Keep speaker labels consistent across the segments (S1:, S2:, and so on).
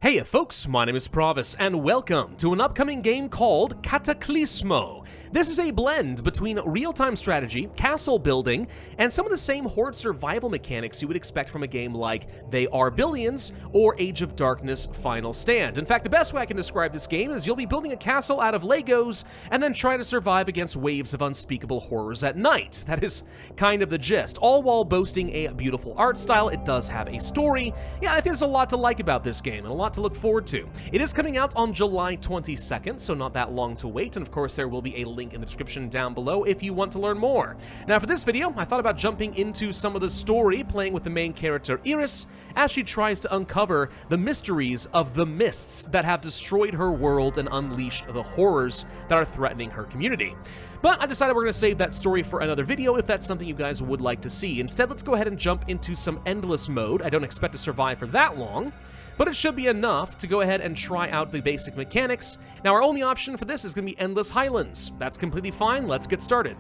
S1: Hey folks, my name is Pravus, and welcome to an upcoming game called Cataclismo. This is a blend between real-time strategy, castle building, and some of the same horde survival mechanics you would expect from a game like They Are Billions or Age of Darkness Final Stand. In fact, the best way I can describe this game is you'll be building a castle out of Legos and then trying to survive against waves of unspeakable horrors at night. That is kind of the gist, all while boasting a beautiful art style. It does have a story. Yeah, I think there's a lot to like about this game and a lot to look forward to. It is coming out on July 22nd, so not that long to wait, and of course there will be a link in the description down below if you want to learn more. Now for this video, I thought about jumping into some of the story, playing with the main character Iris, as she tries to uncover the mysteries of the mists that have destroyed her world and unleashed the horrors that are threatening her community. But I decided we're going to save that story for another video if that's something you guys would like to see. Instead, let's go ahead and jump into some endless mode. I don't expect to survive for that long, but it should be enough to go ahead and try out the basic mechanics. Now, our only option for this is going to be Endless Highlands. That's completely fine. Let's get started.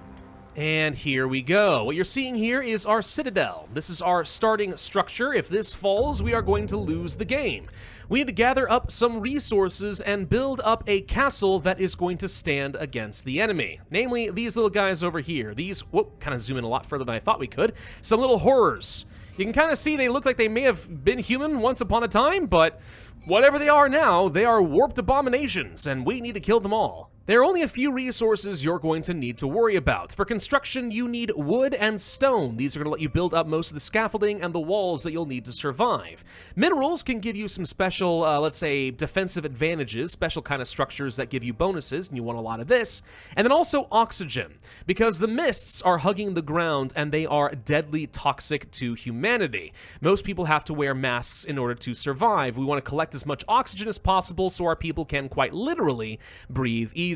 S1: And here we go. What you're seeing here is our citadel. This is our starting structure. If this falls, we are going to lose the game. We need to gather up some resources and build up a castle that is going to stand against the enemy. Namely, these little guys over here. These, whoop, kind of zoom in a lot further than I thought we could. Some little horrors. You can kind of see they look like they may have been human once upon a time, but whatever they are now, they are warped abominations, and we need to kill them all. There are only a few resources you're going to need to worry about. For construction, you need wood and stone. These are going to let you build up most of the scaffolding and the walls that you'll need to survive. Minerals can give you some special, let's say, defensive advantages, special kind of structures that give you bonuses, and you want a lot of this. And then also oxygen, because the mists are hugging the ground and they are deadly toxic to humanity. Most people have to wear masks in order to survive. We want to collect as much oxygen as possible so our people can quite literally breathe easy.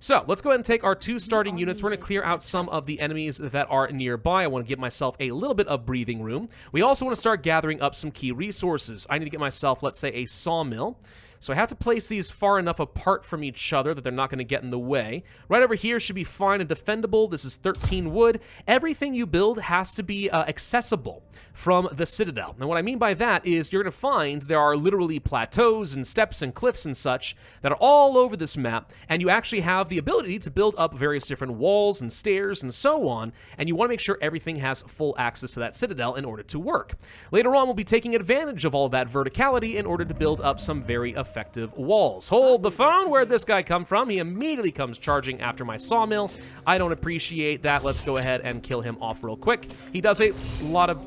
S1: So let's go ahead and take our two starting units. We're going to clear out some of the enemies that are nearby. I want to give myself a little bit of breathing room. We also want to start gathering up some key resources. I need to get myself, let's say, a sawmill. So I have to place these far enough apart from each other that they're not going to get in the way. Right over here should be fine and defendable. This is 13 wood. Everything you build has to be accessible from the citadel. And what I mean by that is you're going to find there are literally plateaus and steps and cliffs and such that are all over this map, and you actually have the ability to build up various different walls and stairs and so on, and you want to make sure everything has full access to that citadel in order to work. Later on, we'll be taking advantage of all that verticality in order to build up some very effective walls. Hold the phone. Where'd this guy come from? He immediately comes charging after my sawmill. I don't appreciate that. Let's go ahead and kill him off real quick. He does a lot of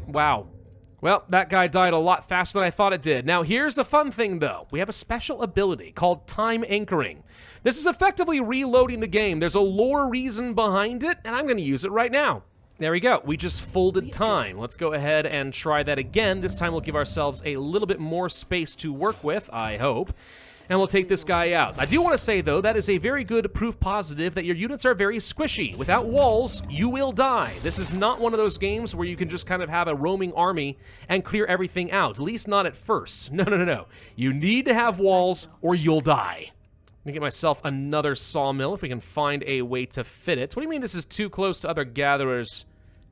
S1: wow. Well, that guy died a lot faster than I thought it did. Now, here's the fun thing, though. We have a special ability called time anchoring. This is effectively reloading the game. There's a lore reason behind it, and I'm going to use it right now. There we go. We just folded time. Let's go ahead and try that again. This time we'll give ourselves a little bit more space to work with, I hope. And we'll take this guy out. I do want to say, though, that is a very good proof positive that your units are very squishy. Without walls, you will die. This is not one of those games where you can just kind of have a roaming army and clear everything out, at least not at first. No. You need to have walls or you'll die. Let me get myself another sawmill if we can find a way to fit it. What do you mean this is too close to other gatherers?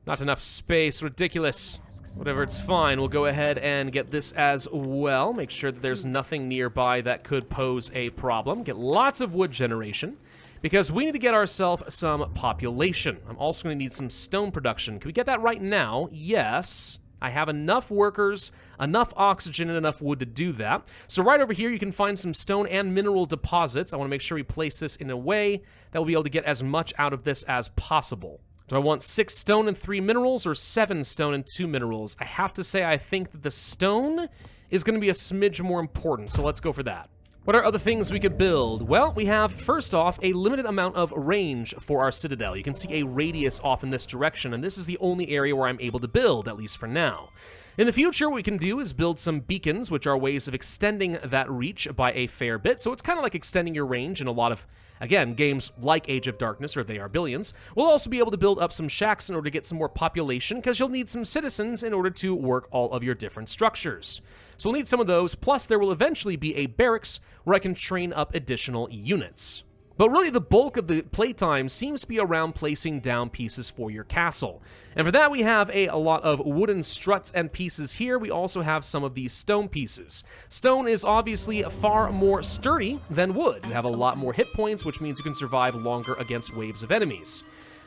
S1: Not enough space. Ridiculous. Whatever, it's fine. We'll go ahead and get this as well. Make sure that there's nothing nearby that could pose a problem. Get lots of wood generation, because we need to get ourselves some population. I'm also going to need some stone production. Can we get that right now? Yes. I have enough workers, enough oxygen, and enough wood to do that. So right over here, you can find some stone and mineral deposits. I want to make sure we place this in a way that we'll be able to get as much out of this as possible. Do I want 6 stone and 3 minerals or 7 stone and 2 minerals? I have to say I think that the stone is going to be a smidge more important, so let's go for that. What are other things we could build? Well, we have, first off, a limited amount of range for our citadel. You can see a radius off in this direction, and this is the only area where I'm able to build, at least for now. In the future, what we can do is build some beacons, which are ways of extending that reach by a fair bit. So it's kind of like extending your range in a lot of, again, games like Age of Darkness or They Are Billions. We'll also be able to build up some shacks in order to get some more population, because you'll need some citizens in order to work all of your different structures. So we'll need some of those, plus there will eventually be a barracks where I can train up additional units. But really, the bulk of the playtime seems to be around placing down pieces for your castle. And for that, we have a lot of wooden struts and pieces here. We also have some of these stone pieces. Stone is obviously far more sturdy than wood. You have a lot more hit points, which means you can survive longer against waves of enemies.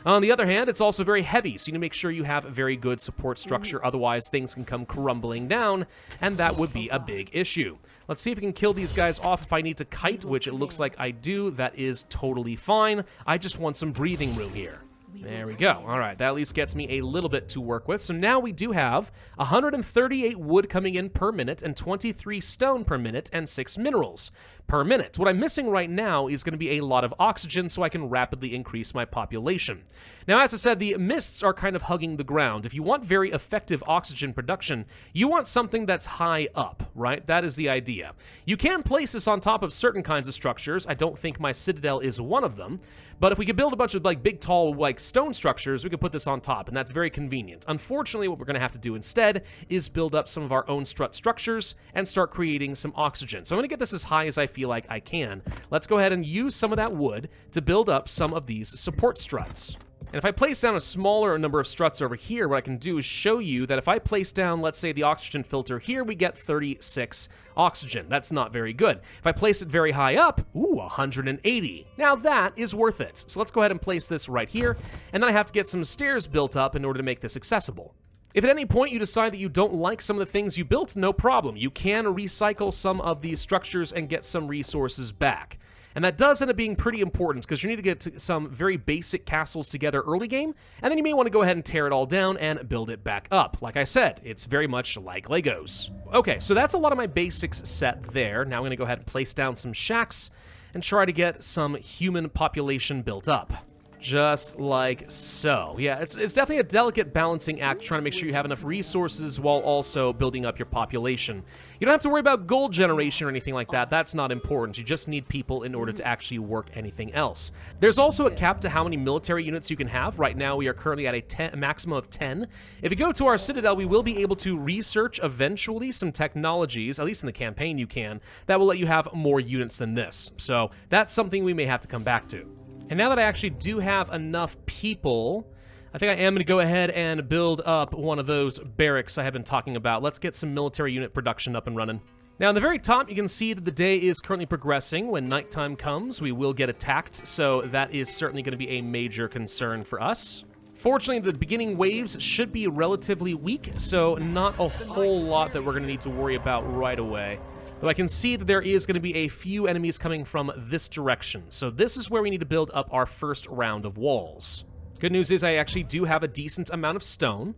S1: On the other hand, it's also very heavy, so you need to make sure you have a very good support structure, otherwise things can come crumbling down, and that would be a big issue. Let's see if we can kill these guys off if I need to kite, which it looks like I do. That is totally fine. I just want some breathing room here. There we go. All right, that at least gets me a little bit to work with. So now we do have 138 wood coming in per minute and 23 stone per minute and 6 minerals per minute. What I'm missing right now is going to be a lot of oxygen so I can rapidly increase my population. Now, as I said, the mists are kind of hugging the ground. If you want very effective oxygen production, you want something that's high up, right? That is the idea. You can place this on top of certain kinds of structures. I don't think my citadel is one of them. But if we could build a bunch of like big, tall, like stone structures, we could put this on top, and that's very convenient. Unfortunately, what we're going to have to do instead is build up some of our own strut structures and start creating some oxygen. So I'm going to get this as high as I feel like I can. Let's go ahead and use some of that wood to build up some of these support struts. And if I place down a smaller number of struts over here, what I can do is show you that if I place down, let's say, the oxygen filter here, we get 36 oxygen. That's not very good. If I place it very high up, ooh, 180. Now that is worth it. So let's go ahead and place this right here, and then I have to get some stairs built up in order to make this accessible. If at any point you decide that you don't like some of the things you built, no problem. You can recycle some of these structures and get some resources back. And that does end up being pretty important because you need to get some very basic castles together early game, and then you may want to go ahead and tear it all down and build it back up. Like I said, it's very much like Legos. Okay, so that's a lot of my basics set there. Now I'm going to go ahead and place down some shacks and try to get some human population built up. Just like so. Yeah, it's definitely a delicate balancing act trying to make sure you have enough resources while also building up your population. You don't have to worry about gold generation or anything like that. That's not important. You just need people in order to actually work anything else. There's also a cap to how many military units you can have. Right now, we are currently at a maximum of 10. If you go to our citadel, we will be able to research eventually some technologies, at least in the campaign you can, that will let you have more units than this. So that's something we may have to come back to. And now that I actually do have enough people, I think I am going to go ahead and build up one of those barracks I have been talking about. Let's get some military unit production up and running. Now, on the very top, you can see that the day is currently progressing. When nighttime comes, we will get attacked, so that is certainly going to be a major concern for us. Fortunately, the beginning waves should be relatively weak, so not a whole lot that we're going to need to worry about right away. Though I can see that there is going to be a few enemies coming from this direction. So this is where we need to build up our first round of walls. Good news is I actually do have a decent amount of stone.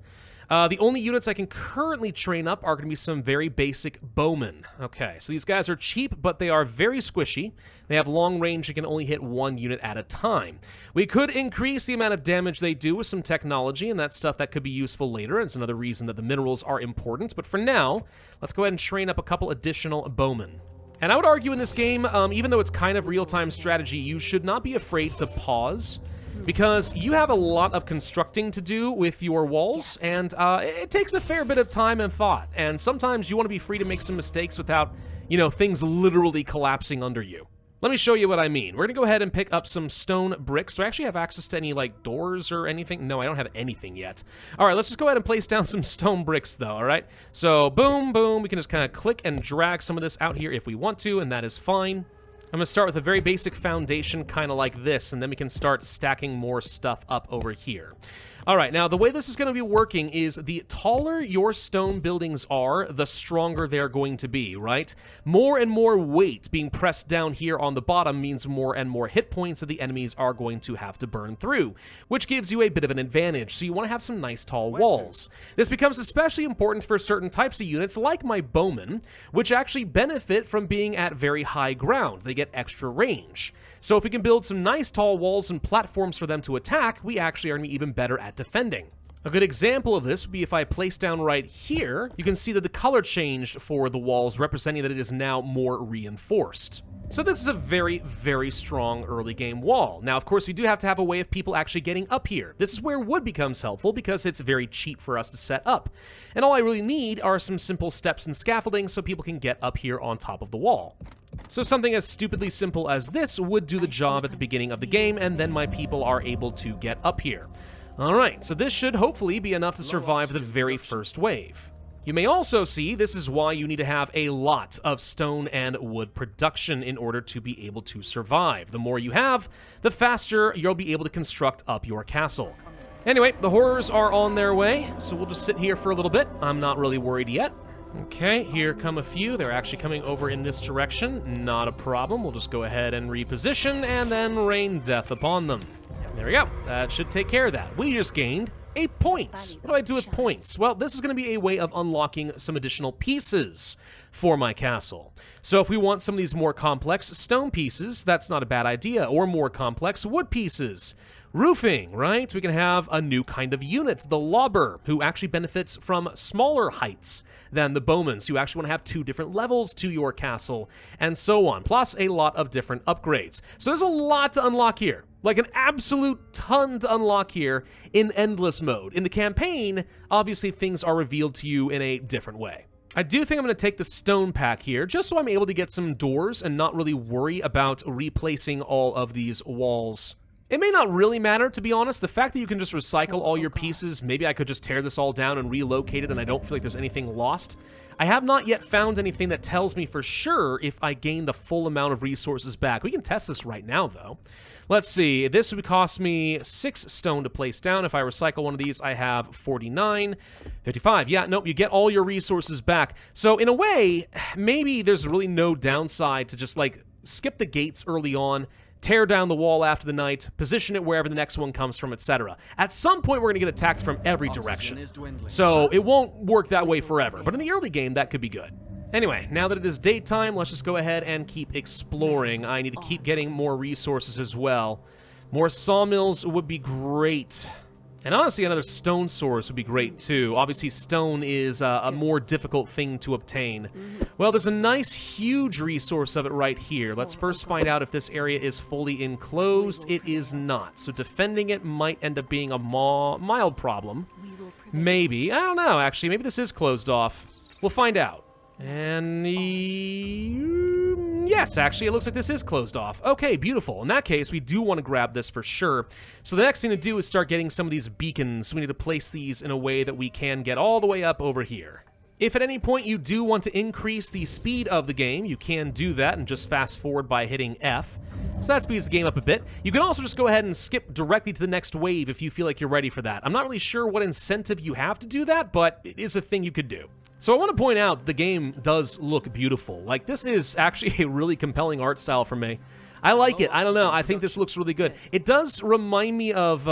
S1: The only units I can currently train up are going to be some very basic bowmen. Okay, so these guys are cheap, but they are very squishy. They have long range and can only hit one unit at a time. We could increase the amount of damage they do with some technology, and that's stuff that could be useful later. It's another reason that the minerals are important. But for now, let's go ahead and train up a couple additional bowmen. And I would argue in this game, even though it's kind of real-time strategy, you should not be afraid to pause, because you have a lot of constructing to do with your walls, and it takes a fair bit of time and thought, and sometimes you want to be free to make some mistakes without, you know, things literally collapsing under you. Let me show you what I mean. We're going to go ahead and pick up some stone bricks. Do I actually have access to any, like, doors or anything? No, I don't have anything yet. All right, let's just go ahead and place down some stone bricks, though, all right? So, boom, boom. We can just kind of click and drag some of this out here if we want to, and that is fine. I'm going to start with a very basic foundation, kind of like this, and then we can start stacking more stuff up over here. All right, now the way this is going to be working is the taller your stone buildings are, the stronger they're going to be, right? More and more weight being pressed down here on the bottom means more and more hit points that the enemies are going to have to burn through, which gives you a bit of an advantage, so you want to have some nice tall walls. This becomes especially important for certain types of units, like my bowmen, which actually benefit from being at very high ground. They get extra range. So if we can build some nice tall walls and platforms for them to attack, we actually are going to be even better at defending. A good example of this would be if I place down right here, you can see that the color changed for the walls, representing that it is now more reinforced. So this is a very, very strong early game wall. Now, of course, we do have to have a way of people actually getting up here. This is where wood becomes helpful because it's very cheap for us to set up. And all I really need are some simple steps and scaffolding so people can get up here on top of the wall. So something as stupidly simple as this would do the job at the beginning of the game, and then my people are able to get up here. Alright, so this should hopefully be enough to survive the very first wave. You may also see this is why you need to have a lot of stone and wood production in order to be able to survive. The more you have, the faster you'll be able to construct up your castle. Anyway, the horrors are on their way, so we'll just sit here for a little bit. I'm not really worried yet. Okay, here come a few. They're actually coming over in this direction. Not a problem. We'll just go ahead and reposition and then rain death upon them. There we go. That should take care of that. We just gained a point. What do I do with points? Well, this is going to be a way of unlocking some additional pieces for my castle. So if we want some of these more complex stone pieces, that's not a bad idea. Or more complex wood pieces. Roofing, right? We can have a new kind of unit, the lobber, who actually benefits from smaller heights than the bowmans, who actually want to have 2 different levels to your castle, and so on, plus a lot of different upgrades. So there's a lot to unlock here. Like an absolute ton to unlock here in endless mode. In the campaign, obviously things are revealed to you in a different way. I do think I'm going to take the stone pack here, just so I'm able to get some doors and not really worry about replacing all of these walls. It may not really matter, to be honest. The fact that you can just recycle all your pieces, maybe I could just tear this all down and relocate it and I don't feel like there's anything lost. I have not yet found anything that tells me for sure if I gain the full amount of resources back. We can test this right now, though. Let's see. This would cost me 6 stone to place down. If I recycle one of these, I have 49. 55. Yeah, nope, you get all your resources back. So in a way, maybe there's really no downside to just, like, skip the gates early on, tear down the wall after the night, position it wherever the next one comes from, etc. At some point, we're going to get attacked from every direction. So it won't work that way forever, but in the early game, that could be good. Anyway, now that it is daytime, let's just go ahead and keep exploring. I need to keep getting more resources as well. More sawmills would be great. And honestly, another stone source would be great, too. Obviously, stone is a more difficult thing to obtain. Well, there's a nice, huge resource of it right here. Let's first find out if this area is fully enclosed. It is not. So defending it might end up being a mild problem. Maybe. I don't know, actually. Maybe this is closed off. We'll find out. And yes, actually, it looks like this is closed off. Okay, beautiful. In that case, we do want to grab this for sure. So the next thing to do is start getting some of these beacons. We need to place these in a way that we can get all the way up over here. If at any point you do want to increase the speed of the game, you can do that and just fast forward by hitting F. So that speeds the game up a bit. You can also just go ahead and skip directly to the next wave if you feel like you're ready for that. I'm not really sure what incentive you have to do that, but it is a thing you could do. So I want to point out the game does look beautiful. Like, this is actually a really compelling art style for me. I like it. I don't know. I think this looks really good. It does remind me of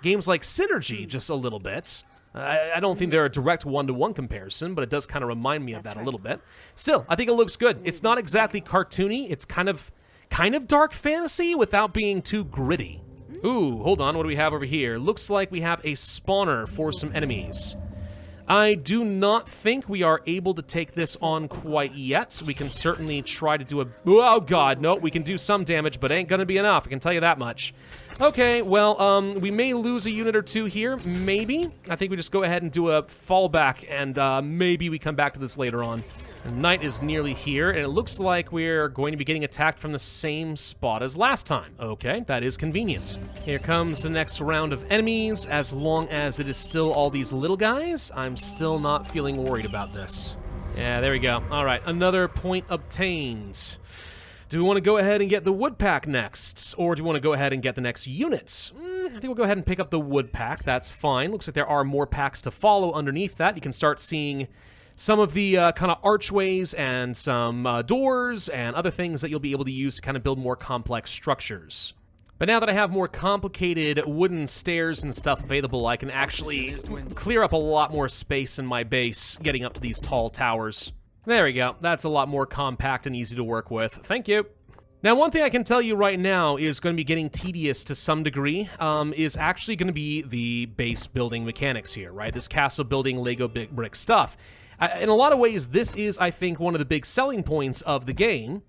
S1: games like Synergy just a little bit. I don't think they're a direct one-to-one comparison, but it does kind of remind me of that a little bit. Still, I think it looks good. It's not exactly cartoony. It's kind of dark fantasy without being too gritty. Ooh, hold on. What do we have over here? Looks like we have a spawner for some enemies. I do not think we are able to take this on quite yet. We can certainly try to do a... Oh, God, no. We can do some damage, but ain't gonna be enough. I can tell you that much. Okay, well, we may lose a unit or two here. Maybe. I think we just go ahead and do a fallback, and maybe we come back to this later on. And night is nearly here, and it looks like we're going to be getting attacked from the same spot as last time. Okay, that is convenient. Here comes the next round of enemies. As long as it is still all these little guys, I'm still not feeling worried about this. Yeah, there we go. All right, another point obtained. Do we want to go ahead and get the wood pack next? Or do we want to go ahead and get the next unit? I think we'll go ahead and pick up the wood pack. That's fine. Looks like there are more packs to follow underneath that. You can start seeing some of the kind of archways and some doors and other things that you'll be able to use to kind of build more complex structures. But now that I have more complicated wooden stairs and stuff available, I can actually clear up a lot more space in my base getting up to these tall towers. There we go. That's a lot more compact and easy to work with. Thank you. Now, one thing I can tell you right now is going to be getting tedious to some degree, is actually going to be the base building mechanics here, right? This castle building Lego brick stuff. In a lot of ways, this is, I think, one of the big selling points of the game.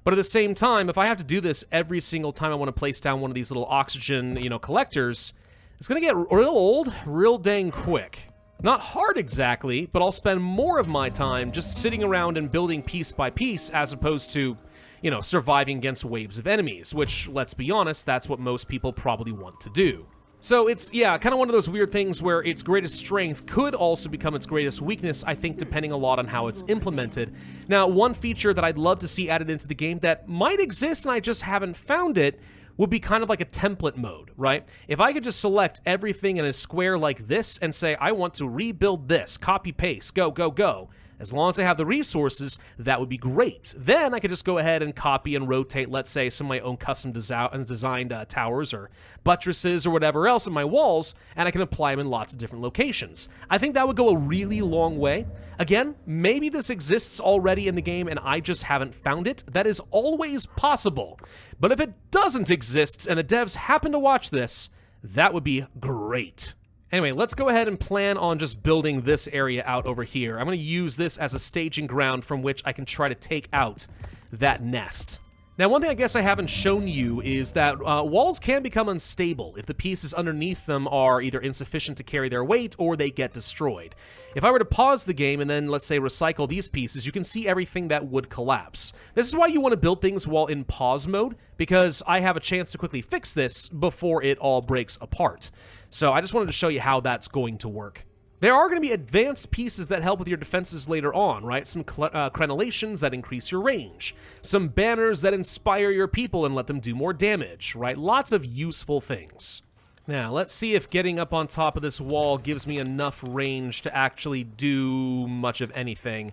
S1: But at the same time, if I have to do this every single time I want to place down one of these little oxygen, collectors, it's going to get real old real dang quick. Not hard exactly, but I'll spend more of my time just sitting around and building piece by piece as opposed to you know, surviving against waves of enemies, which, let's be honest, that's what most people probably want to do. So it's, yeah, kind of one of those weird things where its greatest strength could also become its greatest weakness, I think, depending a lot on how it's implemented. Now, one feature that I'd love to see added into the game that might exist and I just haven't found it would be kind of like a template mode, right? If I could just select everything in a square like this and say, I want to rebuild this, copy, paste, go, go, go. As long as I have the resources, that would be great. Then I could just go ahead and copy and rotate, let's say, some of my own custom designed towers or buttresses or whatever else in my walls, and I can apply them in lots of different locations. I think that would go a really long way. Again, maybe this exists already in the game and I just haven't found it. That is always possible. But if it doesn't exist and the devs happen to watch this, that would be great. Anyway, let's go ahead and plan on just building this area out over here. I'm going to use this as a staging ground from which I can try to take out that nest. Now, one thing I guess I haven't shown you is that walls can become unstable if the pieces underneath them are either insufficient to carry their weight or they get destroyed. If I were to pause the game and then, let's say, recycle these pieces, you can see everything that would collapse. This is why you want to build things while in pause mode, because I have a chance to quickly fix this before it all breaks apart. So I just wanted to show you how that's going to work. There are going to be advanced pieces that help with your defenses later on, right? Some crenellations that increase your range. Some banners that inspire your people and let them do more damage, right? Lots of useful things. Now, let's see if getting up on top of this wall gives me enough range to actually do much of anything.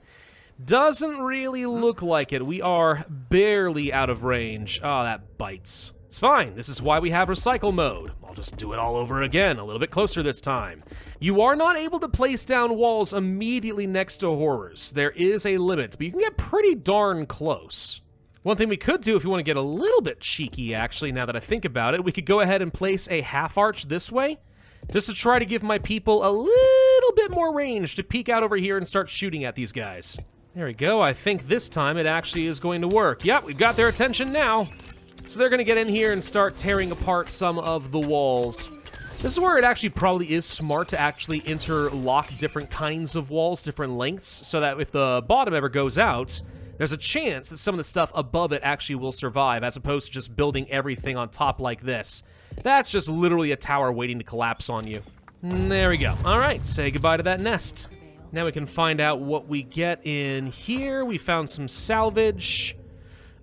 S1: Doesn't really look like it. We are barely out of range. Oh, that bites. It's fine. This is why we have recycle mode. I'll just do it all over again, a little bit closer this time. You are not able to place down walls immediately next to horrors. There is a limit, but you can get pretty darn close. One thing we could do if you want to get a little bit cheeky, actually, now that I think about it, we could go ahead and place a half arch this way, just to try to give my people a little bit more range to peek out over here and start shooting at these guys. There we go. I think this time it actually is going to work. Yep, we've got their attention now. So they're going to get in here and start tearing apart some of the walls. This is where it actually probably is smart to actually interlock different kinds of walls, different lengths, so that if the bottom ever goes out, there's a chance that some of the stuff above it actually will survive, as opposed to just building everything on top like this. That's just literally a tower waiting to collapse on you. There we go. All right, say goodbye to that nest. Now we can find out what we get in here. We found some salvage.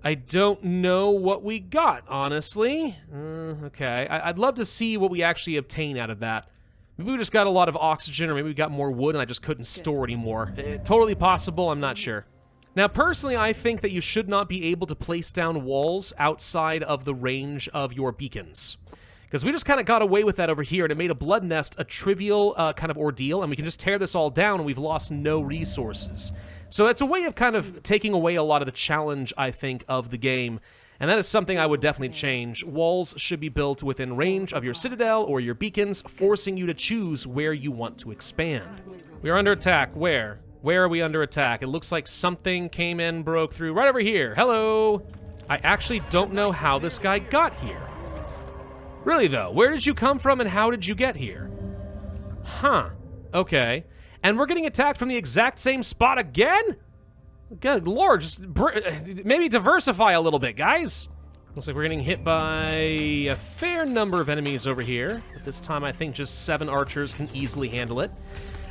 S1: I don't know what we got, honestly. Okay, I'd love to see what we actually obtain out of that. Maybe we just got a lot of oxygen, or maybe we got more wood and I just couldn't store anymore. Totally possible, I'm not sure. Now, personally, I think that you should not be able to place down walls outside of the range of your beacons. Because we just kind of got away with that over here, and it made a blood nest a trivial kind of ordeal, and we can just tear this all down, and we've lost no resources. So it's a way of kind of taking away a lot of the challenge, I think, of the game. And that is something I would definitely change. Walls should be built within range of your citadel or your beacons, forcing you to choose where you want to expand. We are under attack. Where? Where are we under attack? It looks like something came in, broke through. Right over here. Hello! I actually don't know how this guy got here. Really, though, where did you come from and how did you get here? Huh. Okay. And we're getting attacked from the exact same spot again? Good lord, just maybe diversify a little bit, guys. Looks like we're getting hit by a fair number of enemies over here. But this time, I think just 7 archers can easily handle it.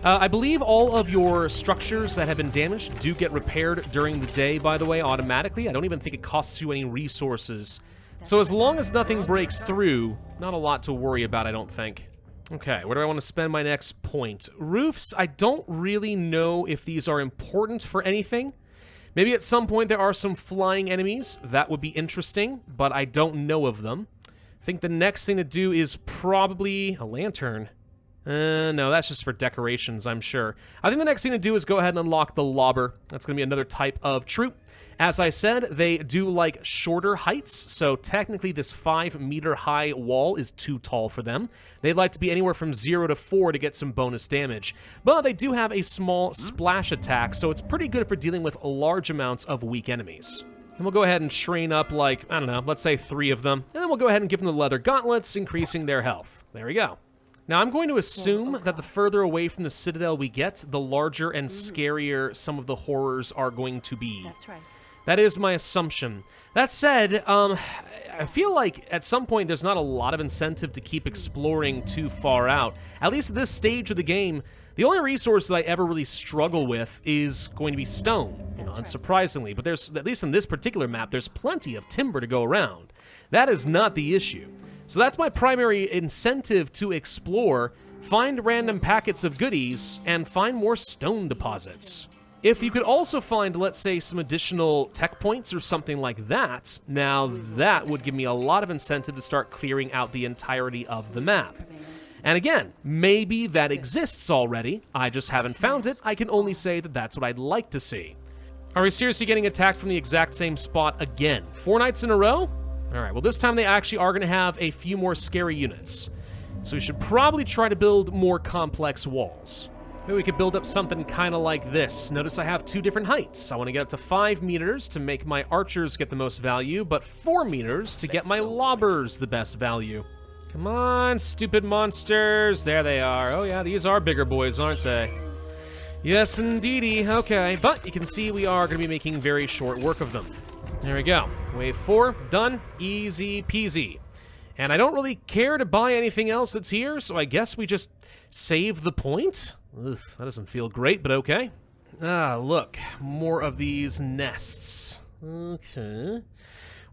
S1: I believe all of your structures that have been damaged do get repaired during the day, by the way, automatically. I don't even think it costs you any resources. So as long as nothing breaks through, not a lot to worry about, I don't think. Okay, where do I want to spend my next point? Roofs, I don't really know if these are important for anything. Maybe at some point there are some flying enemies. That would be interesting, but I don't know of them. I think the next thing to do is probably a lantern. No, that's just for decorations, I'm sure. I think the next thing to do is go ahead and unlock the lobber. That's going to be another type of troop. As I said, they do like shorter heights, so technically this 5-meter high wall is too tall for them. They'd like to be anywhere from 0 to 4 to get some bonus damage. But they do have a small splash attack, so it's pretty good for dealing with large amounts of weak enemies. And we'll go ahead and train up like, I don't know, let's say 3 of them. And then we'll go ahead and give them the leather gauntlets, increasing their health. There we go. Now, I'm going to assume that the further away from the citadel we get, the larger and scarier some of the horrors are going to be.
S2: That's right.
S1: That is my assumption. That said, I feel like at some point there's not a lot of incentive to keep exploring too far out. At least at this stage of the game, the only resource that I ever really struggle with is going to be stone, unsurprisingly. But there's, at least in this particular map, there's plenty of timber to go around. That is not the issue. So that's my primary incentive to explore, find random packets of goodies, and find more stone deposits. If you could also find, let's say, some additional tech points or something like that, now that would give me a lot of incentive to start clearing out the entirety of the map. And again, maybe that exists already, I just haven't found it. I can only say that that's what I'd like to see. Are we seriously getting attacked from the exact same spot again? 4 nights in a row? Alright, well this time they actually are going to have a few more scary units. So we should probably try to build more complex walls. Maybe we could build up something kind of like this. Notice I have 2 different heights. I want to get up to 5 meters to make my archers get the most value, but 4 meters to get my lobbers the best value. Come on, stupid monsters. There they are. Oh yeah, these are bigger boys, aren't they? Yes, indeedy. Okay, but you can see we are going to be making very short work of them. There we go. Wave 4, done. Easy peasy. And I don't really care to buy anything else that's here, so I guess we just save the point? Ugh, that doesn't feel great, but okay. Ah, look. More of these nests. Okay.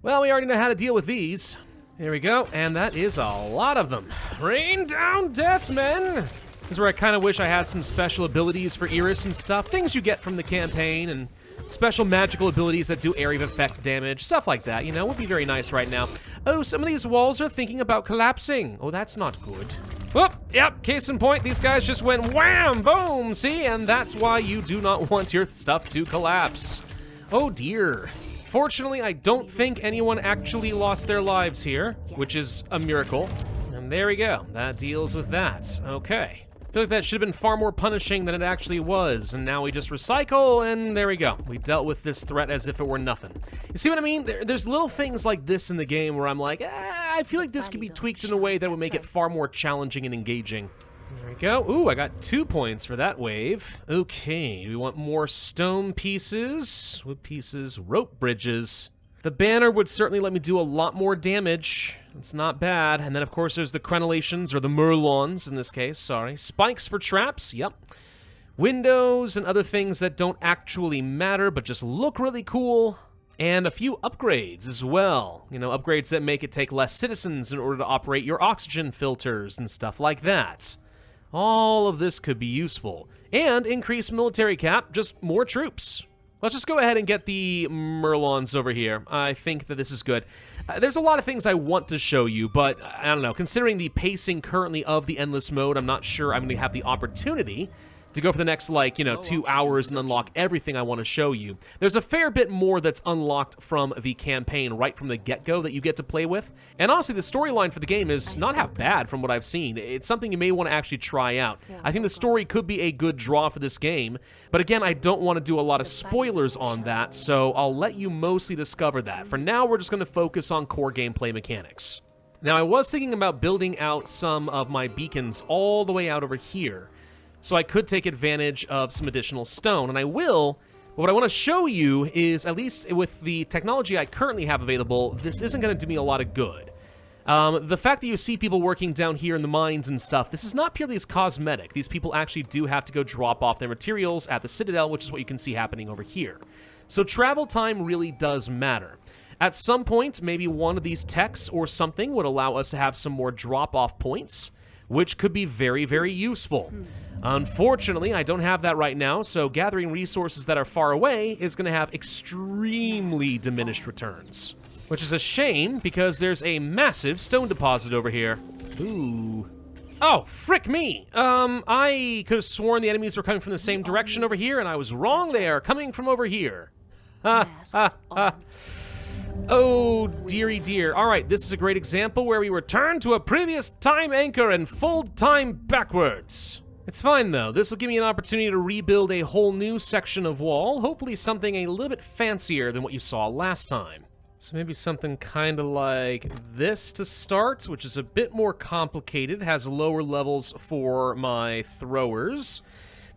S1: Well, we already know how to deal with these. There we go, and that is a lot of them. Rain down death, men! This is where I kind of wish I had some special abilities for Iris and stuff. Things you get from the campaign, and special magical abilities that do area of effect damage. Stuff like that, you know, would be very nice right now. Oh, some of these walls are thinking about collapsing. Oh, that's not good. Whoop, yep, case in point, these guys just went wham, boom, see? And that's why you do not want your stuff to collapse. Oh dear. Fortunately, I don't think anyone actually lost their lives here, which is a miracle. And there we go, that deals with that. Okay. I feel like that should have been far more punishing than it actually was, and now we just recycle, and there we go. We dealt with this threat as if it were nothing. You see what I mean? There's little things like this in the game where I'm like, I feel like this could be tweaked in a way that would make it far more challenging and engaging. There we go. Ooh, I got 2 points for that wave. Okay, we want more stone pieces, wood pieces, rope bridges. The banner would certainly let me do a lot more damage. It's not bad. And then, of course, there's the crenellations, or the merlons in this case, sorry. Spikes for traps, yep. Windows and other things that don't actually matter, but just look really cool. And a few upgrades as well. You know, upgrades that make it take less citizens in order to operate your oxygen filters and stuff like that. All of this could be useful. And increase military cap, just more troops. Let's just go ahead and get the merlons over here. I think that this is good. There's a lot of things I want to show you, but I don't know. Considering the pacing currently of the Endless Mode, I'm not sure I'm going to have the opportunity to go for the next, like, 2 hours and unlock everything I want to show you. There's a fair bit more that's unlocked from the campaign right from the get-go that you get to play with. And honestly, the storyline for the game is not half bad from what I've seen. It's something you may want to actually try out. I think the story could be a good draw for this game, but again, I don't want to do a lot of spoilers on that, so I'll let you mostly discover that. For now, we're just going to focus on core gameplay mechanics. Now, I was thinking about building out some of my beacons all the way out over here, so I could take advantage of some additional stone, and I will, but what I want to show you is, at least with the technology I currently have available, this isn't going to do me a lot of good. The fact that you see people working down here in the mines and stuff, this is not purely as cosmetic. These people actually do have to go drop off their materials at the Citadel, which is what you can see happening over here. So travel time really does matter. At some point, maybe one of these techs or something would allow us to have some more drop-off points, which could be very, very useful. Unfortunately, I don't have that right now, so gathering resources that are far away is going to have extremely diminished returns. Which is a shame, because there's a massive stone deposit over here. Ooh. Oh, frick me! I could have sworn the enemies were coming from the same direction over here, and I was wrong. They are coming from over here. Oh, dearie dear. Alright, this is a great example where we return to a previous time anchor and fold time backwards. It's fine, though. This will give me an opportunity to rebuild a whole new section of wall, hopefully something a little bit fancier than what you saw last time. So maybe something kind of like this to start, which is a bit more complicated, has lower levels for my throwers.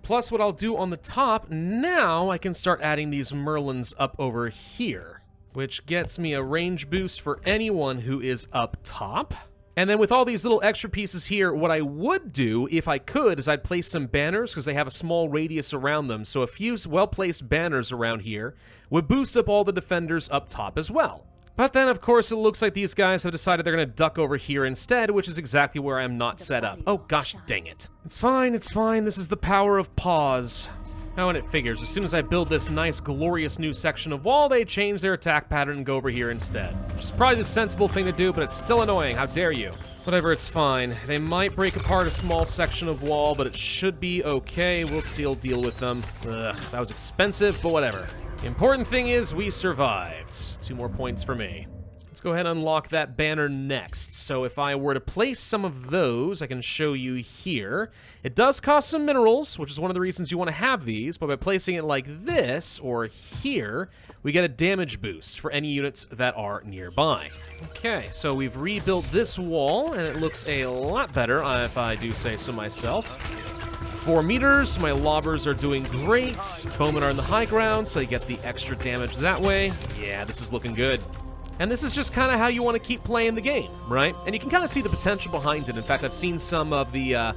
S1: Plus what I'll do on the top, now I can start adding these Merlins up over here, which gets me a range boost for anyone who is up top. And then with all these little extra pieces here, what I would do, if I could, is I'd place some banners, because they have a small radius around them. So a few well-placed banners around here would boost up all the defenders up top as well. But then, of course, it looks like these guys have decided they're going to duck over here instead, which is exactly where I'm not set up. Oh, gosh dang it. It's fine, it's fine. This is the power of pause. Now, and it figures, as soon as I build this nice, glorious new section of wall, they change their attack pattern and go over here instead. Which is probably the sensible thing to do, but it's still annoying. How dare you? Whatever, it's fine. They might break apart a small section of wall, but it should be okay. We'll still deal with them. Ugh, that was expensive, but whatever. The important thing is we survived. 2 more points for me. Let's go ahead and unlock that banner next. So if I were to place some of those, I can show you here. It does cost some minerals, which is one of the reasons you want to have these, but by placing it like this, or here, we get a damage boost for any units that are nearby. Okay, so we've rebuilt this wall, and it looks a lot better, if I do say so myself. 4 meters, my lobbers are doing great. Bowmen are in the high ground, so you get the extra damage that way. Yeah, this is looking good. And this is just kind of how you want to keep playing the game, right? And you can kind of see the potential behind it. In fact, I've seen some of the,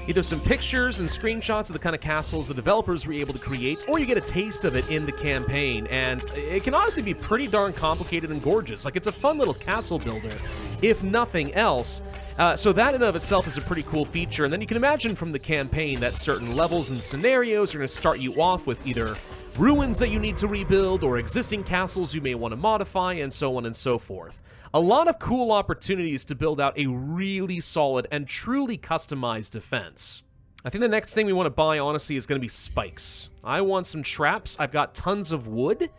S1: either some pictures and screenshots of the kind of castles the developers were able to create, or you get a taste of it in the campaign. And it can honestly be pretty darn complicated and gorgeous. Like, it's a fun little castle builder, if nothing else. So that in and of itself is a pretty cool feature. And then you can imagine from the campaign that certain levels and scenarios are going to start you off with either ruins that you need to rebuild, or existing castles you may want to modify, and so on and so forth. A lot of cool opportunities to build out a really solid and truly customized defense. I think the next thing we want to buy, honestly, is going to be spikes. I want some traps. I've got tons of wood,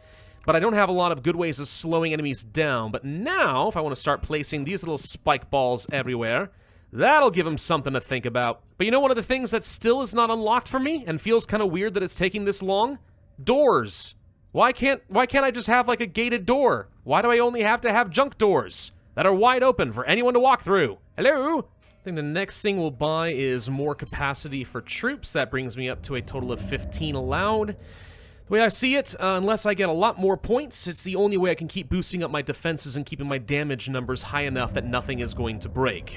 S1: but I don't have a lot of good ways of slowing enemies down. But now, if I want to start placing these little spike balls everywhere, that'll give them something to think about. But you know, one of the things that still is not unlocked for me, and feels kind of weird that it's taking this long? Doors. Why can't I just have like a gated door? Why do I only have to have junk doors that are wide open for anyone to walk through? Hello? I think the next thing we'll buy is more capacity for troops. That brings me up to a total of 15 allowed. The way I see it, unless I get a lot more points, it's the only way I can keep boosting up my defenses and keeping my damage numbers high enough that nothing is going to break.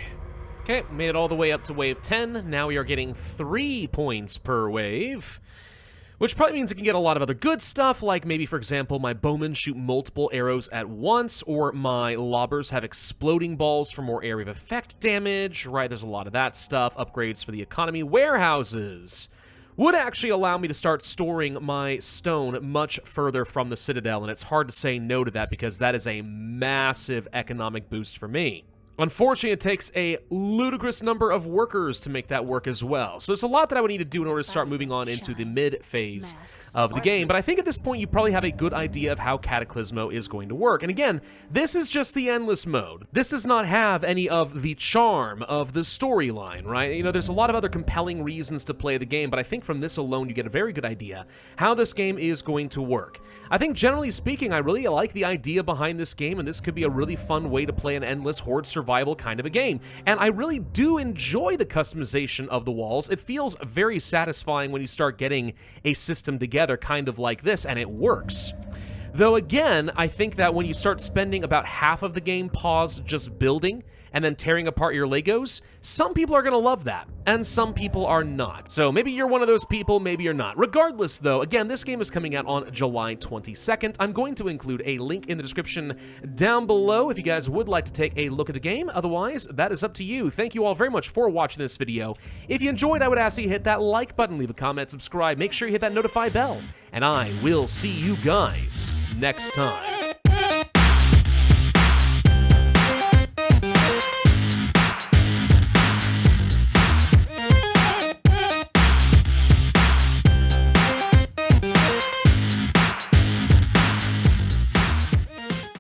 S1: Okay, made it all the way up to wave 10. Now we are getting 3 points per wave, which probably means I can get a lot of other good stuff, like maybe, for example, my bowmen shoot multiple arrows at once, or my lobbers have exploding balls for more area of effect damage, right? There's a lot of that stuff. Upgrades for the economy. Warehouses would actually allow me to start storing my stone much further from the citadel, and it's hard to say no to that because that is a massive economic boost for me. Unfortunately, it takes a ludicrous number of workers to make that work as well. So there's a lot that I would need to do in order to start moving on into the mid-phase of the game. But I think at this point, you probably have a good idea of how Cataclismo is going to work. And again, this is just the endless mode. This does not have any of the charm of the storyline, right? You know, there's a lot of other compelling reasons to play the game, but I think from this alone, you get a very good idea how this game is going to work. I think generally speaking, I really like the idea behind this game, and this could be a really fun way to play an endless horde survival kind of a game. And I really do enjoy the customization of the walls. It feels very satisfying when you start getting a system together kind of like this, and it works. Though again, I think that when you start spending about half of the game paused just building and then tearing apart your Legos, some people are going to love that, and some people are not. So maybe you're one of those people, maybe you're not. Regardless, though, again, this game is coming out on July 22nd. I'm going to include a link in the description down below if you guys would like to take a look at the game. Otherwise, that is up to you. Thank you all very much for watching this video. If you enjoyed, I would ask you to hit that like button, leave a comment, subscribe, make sure you hit that notify bell, and I will see you guys next time.